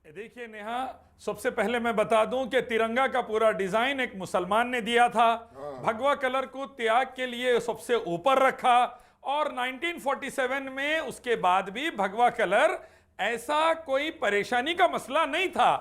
देखिए नेहा, सबसे पहले मैं बता दूं कि तिरंगा का पूरा डिजाइन एक मुसलमान ने दिया था। भगवा कलर को त्याग के लिए सबसे ऊपर रखा और 1947 में उसके बाद भी भगवा कलर ऐसा कोई परेशानी का मसला नहीं था।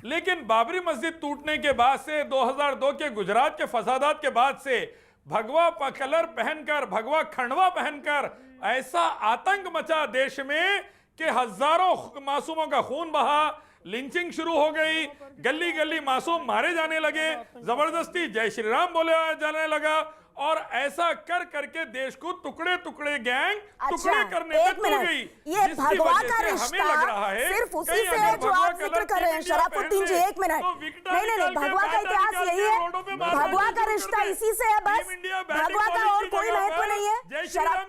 लेकिन बाबरी मस्जिद टूटने के बाद से 2002 के गुजरात के फसादात के बाद से भगवा कलर पहनकर, भगवा खंडवा पहनकर ऐसा आतंक मचा देश में कि हजारों मासूमों का खून बहा, लिंचिंग शुरू हो गई, गली गली मासूम मारे जाने लगे, जबरदस्ती जय श्री राम बोले जाने लगा और ऐसा कर करके देश को टुकड़े टुकड़े गैंग टुकड़े करने तक हो गई। ये भगवा का रिश्ता हमें लग रहा है सिर्फ उसी से है जो आप जिक्र कर रहे हैं शराफुद्दीन जी। एक मिनट, नहीं, भगवा का इतिहास यही है, भगवा का रिश्ता इसी से है बस, भगवा का और कोई महत्व नहीं है।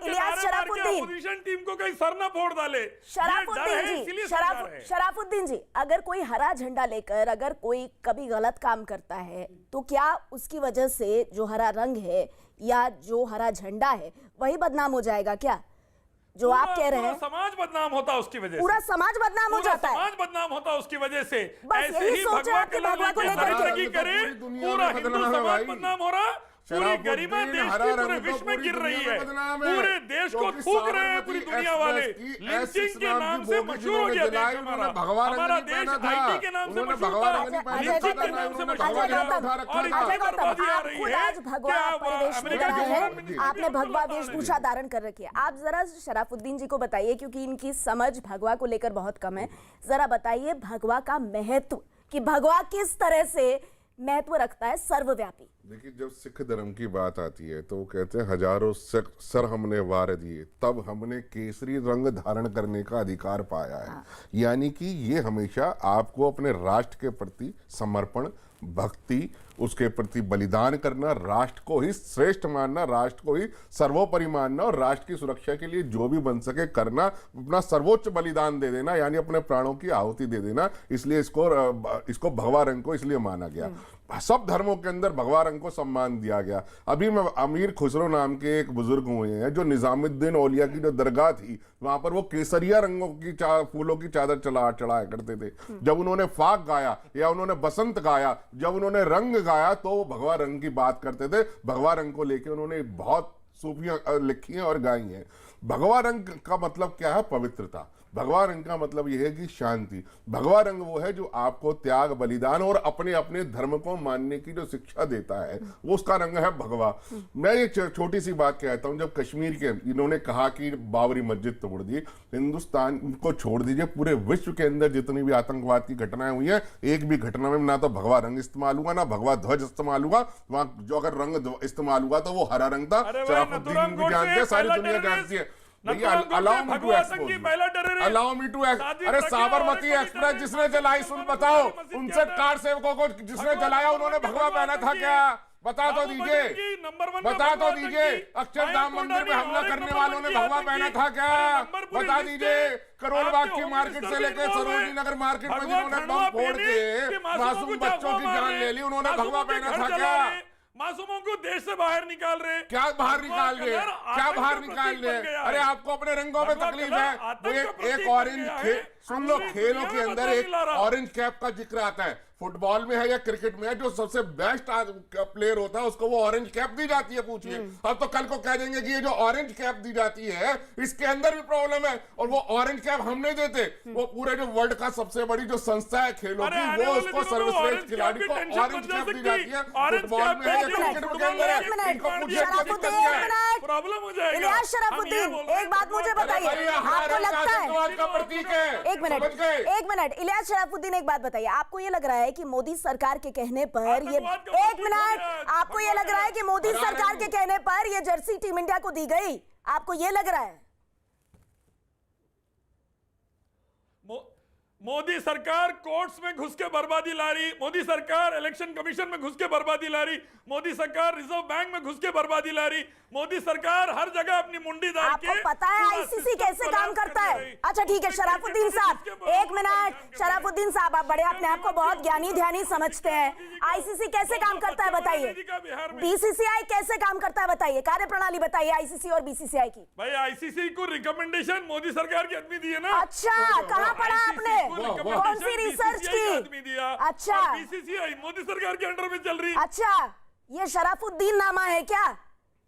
इलियास शराफुद्दीन टीम को कहीं सर न फोड़ डाले। शराफुद्दीन जी, अगर कोई हरा झंडा लेकर अगर कोई कभी गलत काम करता है तो क्या उसकी वजह से जो हरा रंग है या जो हरा झंडा है वही बदनाम हो जाएगा क्या? जो आप कह रहे हैं समाज बदनाम होता उसकी वजह से, पूरा समाज बदनाम हो जाता है, समाज बदनाम होता उसकी वजह से। ऐसे ही भगवा को लेकर करे पूरा हिंदू समाज बदनाम हो रहा, पूरी गरिमा देश की पूरे विश्व में गिर रही है, पूरे देश को थूक रहे हैं पूरी दुनिया वाले। लिंचिंग के नाम से मशहूर हो गया देश हमारा, हमारा देश आईटी के नाम से मशहूर था, लिंचिंग के नाम से मशहूर हो गया और बर्बादी आ रही है। आपने भगवा वेशभूषा धारण कर रखी है, आप जरा शराफुद्दीन जी को बताइए क्योंकि इनकी समझ भगवा को लेकर बहुत कम है। जरा बताइए भगवा का महत्व, कि भगवा किस तरह से महत्व रखता है सर्वव्यापी। देखिए, जब सिख धर्म की बात आती है तो कहते हैं हजारों सर हमने वार दिए तब हमने केसरी रंग धारण करने का अधिकार पाया है। यानी कि ये हमेशा आपको अपने राष्ट्र के प्रति समर्पण, भक्ति, उसके प्रति बलिदान करना, राष्ट्र को ही श्रेष्ठ मानना, राष्ट्र को ही सर्वोपरि मानना और राष्ट्र की सुरक्षा के लिए जो भी बन सके करना, अपना सर्वोच्च बलिदान दे देना, यानी अपने प्राणों की आहुति दे देना। इसलिए इसको भगवा रंग को इसलिए माना गया। सब धर्मों के अंदर भगवा रंग को सम्मान दिया गया। अभी मैं अमीर खुसरो नाम के एक बुजुर्ग हुए हैं जो निजामुद्दीन औलिया की जो दरगाह थी वहां पर वो केसरिया रंगों की फूलों की चादर चढ़ाया करते थे। जब उन्होंने फाग गाया या उन्होंने बसंत गाया, जब उन्होंने रंग गाया तो वो भगवा रंग की बात करते थे। भगवा रंग को लेकर उन्होंने बहुत सूफियां लिखी हैं और गाई हैं। भगवा रंग का मतलब क्या है? पवित्रता। भगवा रंग का मतलब यह है कि शांति। भगवा रंग वो है जो आपको त्याग, बलिदान और अपने अपने धर्म को मानने की जो शिक्षा देता है, वो उसका रंग है भगवा। मैं ये छोटी सी बात कहता हूं, जब कश्मीर के इन्होंने कहा कि बाबरी मस्जिद तोड़ दी, हिंदुस्तान को छोड़ दीजिए, पूरे विश्व के अंदर जितनी भी आतंकवाद की घटनाएं हुई है, एक भी घटना में ना तो भगवा रंग इस्तेमाल हुआ, ना भगवा ध्वज इस्तेमाल हुआ। वहां जो अगर रंग इस्तेमाल हुआ तो वो हरा रंग था। शराफुद्दीन भी जानते हैं, सारी दुनिया जानती है। अलाउ मी टू अरे साबरमती एक्सप्रेस जिसने जलाई, सुन बताओ, उनसे कार सेवकों को जिसने जलाया उन्होंने भगवा पहना था क्या? बता तो दीजिए, बता तो दीजिए। अक्षरधाम मंदिर में हमला करने वालों ने भगवा पहना था क्या? बता दीजिए। करोल बाग की मार्केट से लेकर सरोजनी नगर मार्केट में जिन्होंने बम फोड़ के मासूम बच्चों की जान ले ली, उन्होंने भगवा पहना था क्या? मासूमों को देश से बाहर निकाल रहे। क्या बाहर निकाल रहे? क्या बाहर निकाल रहे? अरे आपको अपने रंगों में तकलीफ है। वो एक ऑरेंज, सुन लो, खेलों के अंदर एक ऑरेंज कैप का जिक्र आता है। फुटबॉल में है या क्रिकेट में है, जो सबसे बेस्ट प्लेयर होता है उसको वो ऑरेंज कैप दी जाती है। पूछिए, अब तो कल को कह देंगे कि ये जो ऑरेंज कैप दी जाती है इसके अंदर भी प्रॉब्लम है, और वो ऑरेंज कैप हम नहीं देते। वो पूरे जो वर्ल्ड का सबसे बड़ी जो संस्था है खेलों की, वो उसको सर्वश्रेष्ठ खिलाड़ी को ऑरेंज कैप दी जाती है। फुटबॉल में है या क्रिकेट के अंदर है, इनको पूछिए प्रॉब्लम हो जाएगी। इलियास शराफुद्दीन, एक बात मुझे बताइए, आपको लगता है का प्रतीक है? एक मिनट इलियास शराफुद्दीन, एक बात बताइए, आपको ये लग रहा है कि मोदी सरकार के कहने पर ये, एक मिनट, आपको ये लग रहा है कि मोदी सरकार के कहने पर ये जर्सी टीम इंडिया को दी गई? आपको ये लग रहा है? मोदी सरकार कोर्ट्स में घुस के बर्बादी ला रही, मोदी सरकार इलेक्शन कमीशन में घुस के बर्बादी ला रही, मोदी सरकार रिजर्व बैंक में घुस के बर्बादी ला रही, मोदी सरकार हर जगह अपनी मुंडी डाल के। आपको पता है आईसीसी कैसे काम करता है? अच्छा ठीक है शराफुद्दीन साहब, एक मिनट। शराफुद्दीन साहब, आप बड़े अपने आप को बहुत ज्ञानी ध्यानी समझते हैं। आईसीसी कैसे काम करता है बताइए? बीसीसीआई कैसे काम करता है बताइए? कार्यप्रणाली बताइए आईसीसी और बीसीसीआई की। भाई आईसीसी को रिकमेंडेशन मोदी सरकार की आदमी दी है ना। अच्छा, कहाँ पढ़ा आपने? कौन सी रिसर्च की? आदमी दिया। अच्छा। और बीसीसीआई मोदी सरकार के अंडर में चल रही। अच्छा, ये शराफुद्दीन नामा है क्या?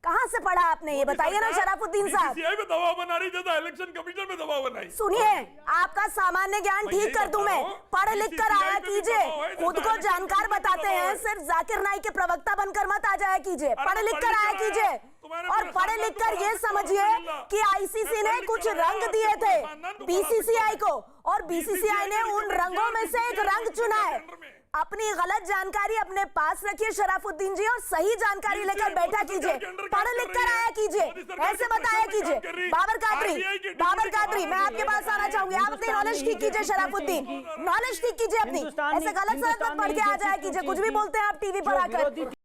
कहाँ से पढ़ा आपने, ये बताइए ना शराफुद्दीन साहब। बीसीसीआई पे दबाव बना रही, जैसा इलेक्शन कमीशन में दबाव बनाई। सुनिए, आपका सामान्य ज्ञान ठीक कर दूं मैं, पढ़ लिख कर आया कीजिए, खुद को जानकार बताते हैं, सिर्फ जाकिर नाइक के प्रवक्ता बनकर मत आ जाया कीजिए, पढ़ लिख कर आया कीजिए। और पढ़ लिख कर ये समझिए कि आईसीसी ने कुछ रंग दिए थे बीसीसीआई को, और बीसीसीआई ने उन रंगों में से एक रंग चुना है। अपनी गलत जानकारी अपने पास रखिए शराफुद्दीन जी, और सही जानकारी लेकर बैठा कीजिए, पढ़ लिख कर आया कीजिए, ऐसे बताया कीजिए। बाबर कादरी, मैं आपके पास आना चाहूंगी, आप अपनी नॉलेज ठीक कीजिए शराफुद्दीन, नॉलेज ठीक कीजिए अपनी, ऐसे गलत सड़क पर पढ़ के आ जाया कीजिए, कुछ भी बोलते हैं आप टीवी पर आकर।